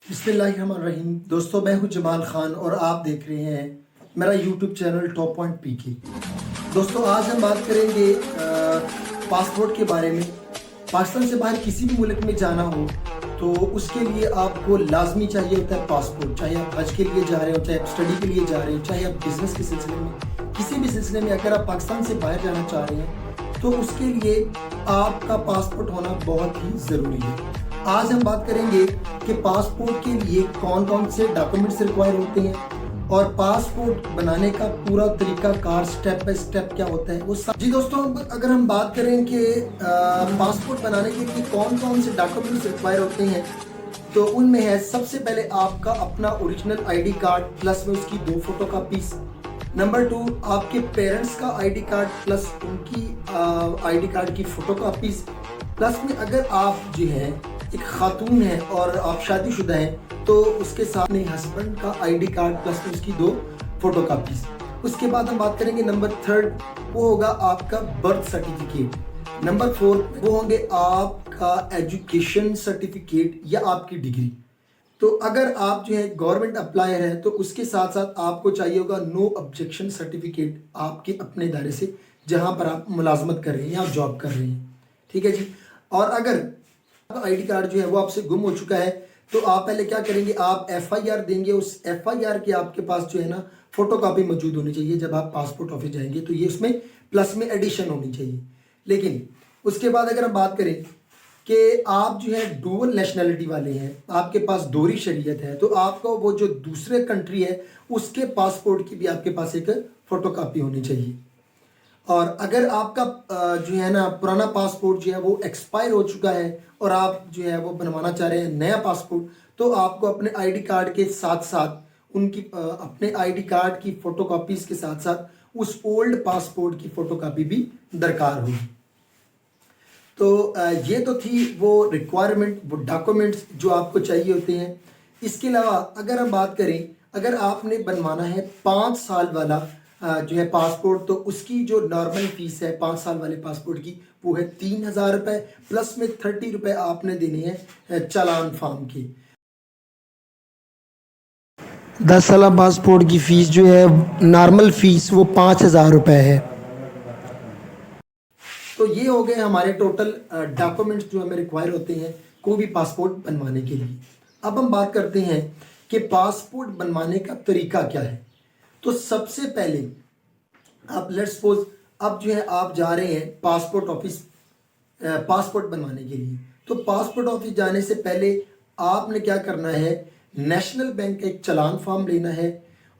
बिस्मिल्लाहिर्रहमानिर्रहीम। दोस्तों, मैं हूं जमाल खान और आप देख रहे हैं मेरा यूट्यूब चैनल टॉप पॉइंट पीके। दोस्तों, आज हम बात करेंगे पासपोर्ट के बारे में। पाकिस्तान से बाहर किसी भी मुल्क में जाना हो तो उसके लिए आपको लाजमी चाहिए होता है पासपोर्ट। चाहे आप हज के लिए जा रहे हो, चाहे आप स्टडी के लिए जा रहे हो, चाहे आप बिजनेस के सिलसिले में, किसी भी सिलसिले में अगर आप पाकिस्तान से बाहर जाना चाह रहे हैं तो उसके लिए आपका पासपोर्ट होना बहुत ही ज़रूरी है। आज हम बात करेंगे कि पासपोर्ट के लिए कौन कौन से डॉक्यूमेंट्स रिक्वायर होते हैं और पासपोर्ट बनाने का पूरा तरीका कार स्टेप बाय स्टेप क्या होता है वो सब। जी दोस्तों, अगर हम बात करें कि पासपोर्ट बनाने के लिए कौन कौन से डॉक्यूमेंट्स रिक्वायर होते हैं तो उनमें है सबसे पहले आपका अपना ओरिजिनल आईडी कार्ड प्लस में उसकी 2 फोटो कापीज। नंबर 2, आपके पेरेंट्स का आईडी कार्ड प्लस उनकी आईडी कार्ड की फोटो कापीज। प्लस में अगर आप जो है एक खातून है और आप शादीशुदा हैं तो उसके साथ में हस्बैंड का आईडी कार्ड प्लस में उसकी 2 फोटो कापीज। उसके बाद हम बात करेंगे नंबर 3, वो होगा आपका बर्थ सर्टिफिकेट। नंबर 4, वो होंगे आपका एजुकेशन सर्टिफिकेट या आपकी डिग्री। तो अगर आप जो है गवर्नमेंट अप्लायर है तो उसके साथ साथ आपको चाहिए होगा नो ऑब्जेक्शन सर्टिफिकेट आपके अपने दायरे से जहां पर आप मुलाजमत कर रहे हैं या आप जॉब कर रहे हैं। ठीक है जी। और अगर आईडी कार्ड जो है वो आपसे गुम हो चुका है तो आप पहले क्या करेंगे, आप एफआईआर देंगे। उस एफआईआर के आपके पास जो है ना फोटो कॉपी मौजूद होनी चाहिए। जब आप पासपोर्ट ऑफिस जाएंगे तो ये उसमें प्लस में एडिशन होनी चाहिए। लेकिन उसके बाद अगर हम बात करें कि आप जो है डुअल नेशनैलिटी वाले हैं, आपके पास दोहरी शरीयत है, तो आपको वो जो दूसरे कंट्री है उसके पासपोर्ट की भी आपके पास एक फोटो कॉपी होनी चाहिए। और अगर आपका जो है ना पुराना पासपोर्ट जो है वो एक्सपायर हो चुका है और आप जो है वो बनवाना चाह रहे हैं नया पासपोर्ट, तो आपको अपने आईडी कार्ड के साथ साथ उनकी अपने आईडी कार्ड की फोटोकॉपीज के साथ साथ उस ओल्ड पासपोर्ट की फोटोकॉपी भी दरकार होगी। तो ये तो थी वो रिक्वायरमेंट, वो डॉक्यूमेंट्स जो आपको चाहिए होते हैं। इसके अलावा अगर हम बात करें, अगर आपने बनवाना है 5 साल वाला जो है पासपोर्ट, तो उसकी जो नॉर्मल फीस है 5 साल वाले पासपोर्ट की वो है 3,000 रुपये, प्लस में 30 रुपये आपने देने हैं चालान फार्म के। 10 साल पासपोर्ट की फ़ीस जो है नॉर्मल फ़ीस वो 5,000 रुपये है। तो ये हो गए हमारे टोटल डॉक्यूमेंट्स जो हमें रिक्वायर होते हैं कोई भी पासपोर्ट बनवाने के लिए। अब हम बात करते हैं कि पासपोर्ट बनवाने का तरीका क्या है। तो सबसे पहले आप लेट्स सपोज अब जो है आप जा रहे हैं पासपोर्ट ऑफिस पासपोर्ट बनवाने के लिए। तो पासपोर्ट ऑफिस जाने से पहले आपने क्या करना है, नेशनल बैंक का एक चालान फॉर्म लेना है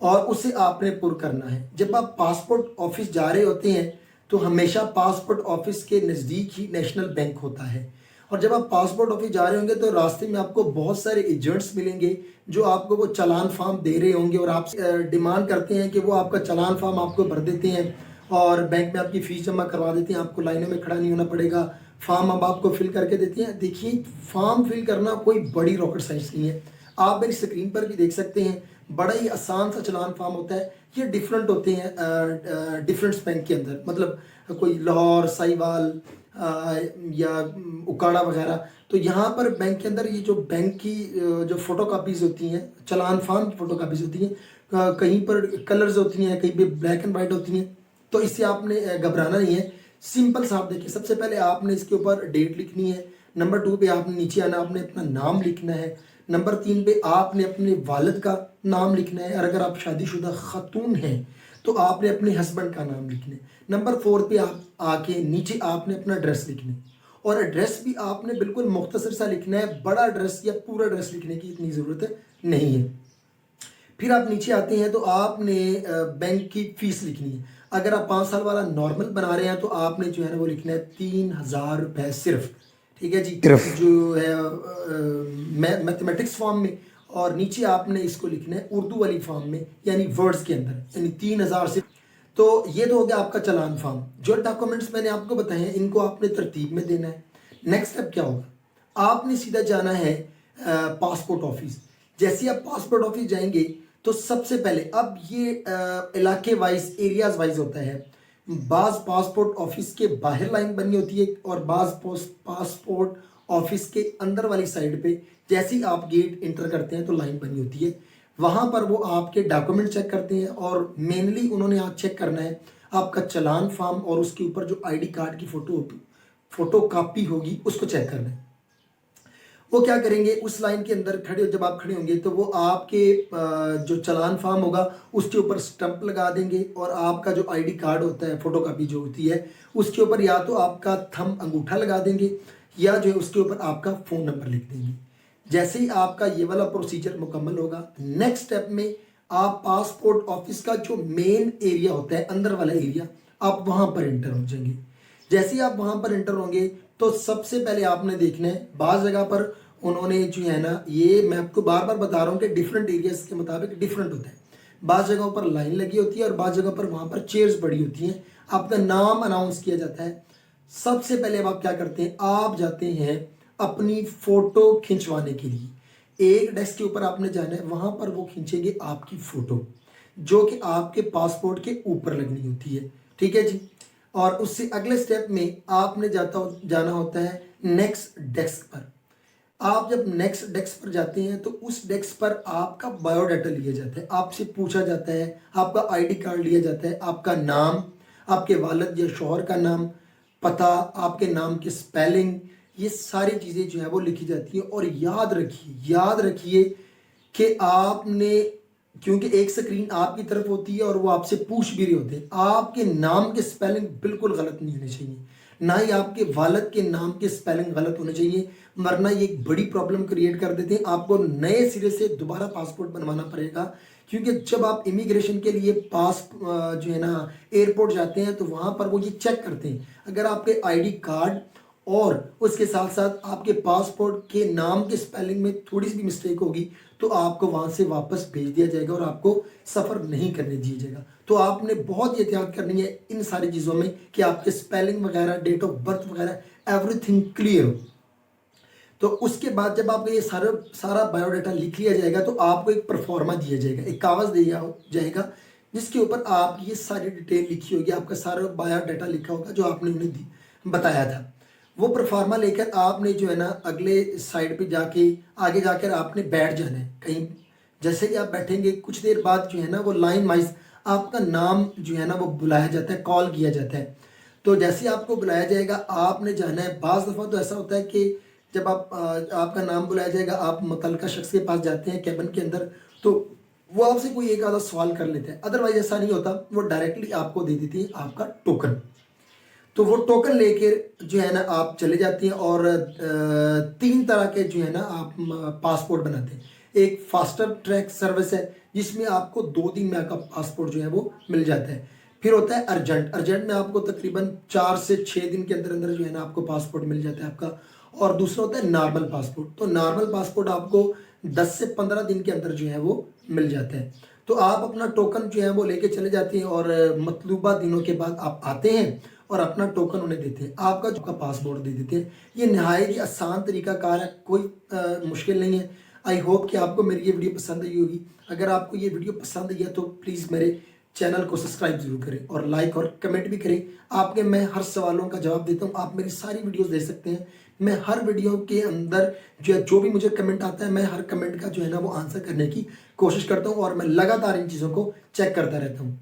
और उसे आपने पुर करना है। जब आप पासपोर्ट ऑफिस जा रहे होते हैं तो हमेशा पासपोर्ट ऑफिस के नज़दीक ही नेशनल बैंक होता है। और जब आप पासपोर्ट ऑफिस जा रहे होंगे तो रास्ते में आपको बहुत सारे एजेंट्स मिलेंगे जो आपको वो चालान फॉर्म दे रहे होंगे और आप डिमांड करते हैं कि वो आपका चालान फॉर्म आपको भर देते हैं और बैंक में आपकी फ़ीस जमा करवा देते हैं। आपको लाइनों में खड़ा नहीं होना पड़ेगा, फॉर्म अब आपको फिल करके देते हैं। देखिए, फॉर्म फिल करना कोई बड़ी रॉकेट साइंस नहीं है। आप मेरी स्क्रीन पर भी देख सकते हैं, बड़ा ही आसान सा चालान फॉर्म होता है। ये डिफरेंट होते हैं डिफरेंट बैंक के अंदर, मतलब कोई लाहौर, साहिवाल या उकाड़ा वगैरह। तो यहाँ पर बैंक के अंदर ये जो बैंक की जो फोटो कापीज़ होती हैं, चालान फॉर्म की फोटो कापीज़ होती हैं, कहीं पर कलर्स होती हैं, कहीं पे ब्लैक एंड वाइट होती हैं। तो इससे आपने घबराना नहीं है। सिंपल सा आप देखिए, सबसे पहले आपने इसके ऊपर डेट लिखनी है। नंबर 2 पे आपने नीचे आना, आपने अपना नाम लिखना है। नंबर 3 पे आपने अपने वालिद का नाम लिखना है और अगर आप शादीशुदा खातून हैं तो आपने अपने हस्बैंड का नाम लिखना है। नंबर 4 पे आप आके नीचे आपने अपना एड्रेस लिखना है और एड्रेस भी आपने बिल्कुल मुख्तसर सा लिखना है। बड़ा एड्रेस या पूरा एड्रेस लिखने की इतनी ज़रूरत नहीं है। फिर आप नीचे आते हैं तो आपने बैंक की फ़ीस लिखनी है। अगर आप 5 साल वाला नॉर्मल बना रहे हैं तो आपने जो है ना वो लिखना है 3,000 रुपये सिर्फ। ठीक है जी, सिर्फ जो है मैथमेटिक्स फॉर्म में, और नीचे आपने इसको लिखना है उर्दू वाली फॉर्म में यानी वर्ड्स के अंदर, यानी 3,000 से। तो ये तो हो गया आपका चालान फॉर्म। जो डॉक्यूमेंट्स मैंने आपको बताए हैं इनको आपने तरतीब में देना है। नेक्स्ट स्टेप क्या होगा, आपने सीधा जाना है पासपोर्ट ऑफिस। जैसे आप पासपोर्ट ऑफिस जाएंगे तो सबसे पहले, अब ये इलाके वाइज, एरियाज वाइज होता है। बाज़ पासपोर्ट ऑफिस के बाहर लाइन बनी होती है और बाज़ पासपोर्ट ऑफिस के अंदर वाली साइड पे जैसे ही आप गेट इंटर करते हैं तो लाइन बनी होती है, वहां पर वो आपके डॉक्यूमेंट चेक करते हैं और मेनली उन्होंने आज चेक करना है आपका चालान फॉर्म और उसके ऊपर जो आईडी कार्ड की फोटो कॉपी होगी उसको चेक करना है। वो क्या करेंगे, उस लाइन के अंदर खड़े जब आप खड़े होंगे तो वो आपके जो चालान फॉर्म होगा उसके ऊपर स्टंप लगा देंगे और आपका जो आईडी कार्ड होता है फोटो कॉपी जो होती है उसके ऊपर या तो आपका थंब अंगूठा लगा देंगे या जो है उसके ऊपर आपका फ़ोन नंबर लिख देंगे। जैसे ही आपका ये वाला प्रोसीजर मुकम्मल होगा, नेक्स्ट स्टेप में आप पासपोर्ट ऑफिस का जो मेन एरिया होता है अंदर वाला एरिया, आप वहां पर एंटर हो जाएंगे। जैसे ही आप वहां पर एंटर होंगे तो सबसे पहले आपने देखना है, बाज़ जगह पर उन्होंने जो है ना, ये मैं आपको बार बार बता रहा हूँ कि डिफरेंट एरियाज के मुताबिक डिफरेंट होता है। बाज़ जगहों पर लाइन लगी होती है और बाज़ जगह पर वहां पर चेयर्स पड़ी होती हैं, आपका नाम अनाउंस किया जाता है। सबसे पहले अब आप क्या करते हैं, आप जाते हैं अपनी फोटो खिंचवाने के लिए। एक डेस्क के ऊपर आपने जाना है, वहां पर वो खींचेंगे आपकी फोटो जो कि आपके पासपोर्ट के ऊपर लगनी होती है, ठीक है जी। और उससे अगले स्टेप में आपने जाना होता है नेक्स्ट डेस्क पर। आप जब नेक्स्ट डेस्क पर जाते हैं तो उस डेस्क पर आपका बायोडाटा लिया जाता है, आपसे पूछा जाता है, आपका आईडी कार्ड लिया जाता है, आपका नाम, आपके वालिद या शौहर का नाम, पता, आपके नाम की स्पेलिंग, ये सारी चीज़ें जो है वो लिखी जाती है। और याद रखिए कि आपने, क्योंकि एक स्क्रीन आपकी तरफ होती है और वो आपसे पूछ भी रहे होते हैं, आपके नाम के स्पेलिंग बिल्कुल गलत नहीं होने चाहिए, ना ही आपके वालिद के नाम के स्पेलिंग गलत होने चाहिए, वरना ये एक बड़ी प्रॉब्लम क्रिएट कर देते हैं। आपको नए सिरे से दोबारा पासपोर्ट बनवाना पड़ेगा, क्योंकि जब आप इमिग्रेशन के लिए जो है ना एयरपोर्ट जाते हैं तो वहाँ पर वो ये चेक करते हैं, अगर आपके आईडी कार्ड और उसके साथ साथ आपके पासपोर्ट के नाम के स्पेलिंग में थोड़ी सी भी मिस्टेक होगी तो आपको वहाँ से वापस भेज दिया जाएगा और आपको सफ़र नहीं करने दिया जाएगा। तो आपने बहुत एहतियात करनी है इन सारी चीज़ों में कि आपके स्पेलिंग वगैरह, डेट ऑफ बर्थ वगैरह एवरीथिंग क्लियर हो। तो उसके बाद जब आपको ये सारा बायोडाटा लिख लिया जाएगा तो आपको एक परफॉर्मा दिया जाएगा, एक कागज़ दिया जाएगा जिसके ऊपर आप ये सारी डिटेल लिखी होगी, आपका सारा बायोडाटा लिखा होगा जो आपने उन्हें बताया था। वो परफॉर्मा लेकर आपने जो है ना अगले साइड पे जाके आगे जाकर आपने बैठ जाना है कहीं। जैसे कि आप बैठेंगे कुछ देर बाद जो है ना वो लाइन वाइज आपका नाम जो है ना वो बुलाया जाता है, कॉल किया जाता है। तो जैसे ही आपको बुलाया जाएगा आपने जाना है। बाज़ दफ़ा तो ऐसा होता है कि जब आपका नाम बुलाया जाएगा, आप मुतल्लिका शख्स के पास जाते हैं कैबिन के अंदर, तो वो आपसे कोई एक आधा सवाल कर लेते हैं। अदरवाइज ऐसा नहीं होता, वो डायरेक्टली आपको दे देती है आपका टोकन। तो वो टोकन लेकर जो है ना आप चले जाते हैं और 3 तरह के जो है ना आप पासपोर्ट बनाते हैं। एक फास्टर ट्रैक सर्विस है जिसमें आपको 2 दिन में आपका पासपोर्ट जो है वो मिल जाता है। फिर होता है अर्जेंट में आपको तकरीबन 4 से 6 दिन के अंदर अंदर जो है ना आपको पासपोर्ट मिल जाता है आपका। और दूसरा होता है नॉर्मल पासपोर्ट। तो नॉर्मल पासपोर्ट आपको 10 से 15 दिन के अंदर जो है वो मिल जाता है। तो आप अपना टोकन जो है वो लेके चले जाते हैं और मतलूबा दिनों के बाद आप आते हैं और अपना टोकन उन्हें देते हैं, आपका जो पासपोर्ट दे देते हैं। ये नहायत ही आसान तरीका कार है, कोई मुश्किल नहीं है। आई होप कि आपको मेरी ये वीडियो पसंद आई होगी। अगर आपको ये वीडियो पसंद आई है तो प्लीज़ मेरे चैनल को सब्सक्राइब जरूर करें और लाइक और कमेंट भी करें। आपके मैं हर सवालों का जवाब देता हूँ, आप मेरी सारी वीडियोस देख सकते हैं। मैं हर वीडियो के अंदर जो भी मुझे कमेंट आता है, मैं हर कमेंट का जो है ना वो आंसर करने की कोशिश करता हूँ और मैं लगातार इन चीज़ों को चेक करता रहता हूँ।